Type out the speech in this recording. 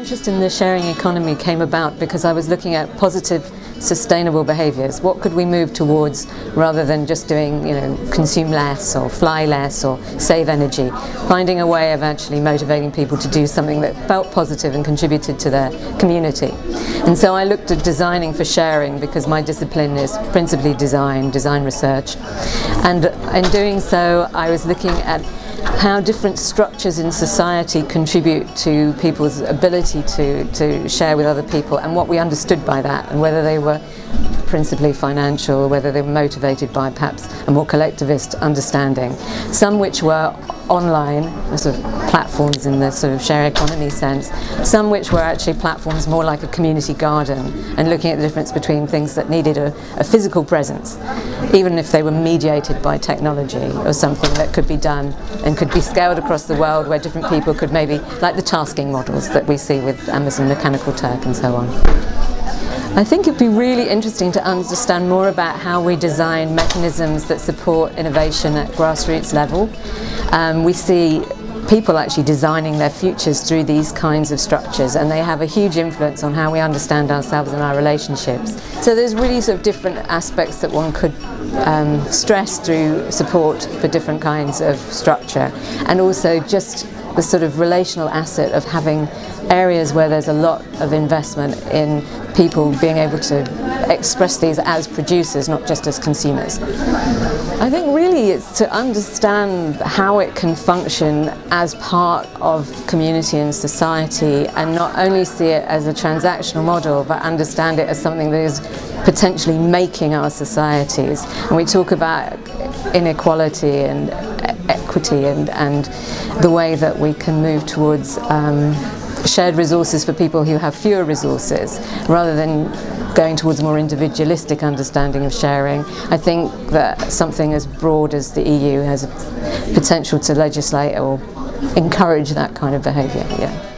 interest in the sharing economy came about because I was looking at positive, sustainable behaviours. What could we move towards rather than just doing, consume less or fly less or save energy? Finding a way of actually motivating people to do something that felt positive and contributed to their community. And so I looked at designing for sharing because my discipline is principally design research. And in doing so, I was looking at how different structures in society contribute to people's ability to share with other people, and what we understood by that, and whether they were principally financial, or whether they were motivated by perhaps a more collectivist understanding. Some which were online, sort of platforms in the sort of share economy sense, some which were actually platforms more like a community garden, and looking at the difference between things that needed a physical presence, even if they were mediated by technology, or something that could be done and could be scaled across the world, where different people could maybe, like the tasking models that we see with Amazon Mechanical Turk and so on. I think it'd be really interesting to understand more about how we design mechanisms that support innovation at grassroots level. We see people actually designing their futures through these kinds of structures, and they have a huge influence on how we understand ourselves and our relationships. So there's really sort of different aspects that one could stress through support for different kinds of structure, and also just the sort of relational asset of having areas where there's a lot of investment in people being able to express these as producers, not just as consumers. I think really it's to understand how it can function as part of community and society, and not only see it as a transactional model, but understand it as something that is potentially making our societies. And we talk about inequality and equity and the way that we can move towards shared resources for people who have fewer resources, rather than going towards a more individualistic understanding of sharing. I think that something as broad as the EU has a potential to legislate or encourage that kind of behaviour. Yeah.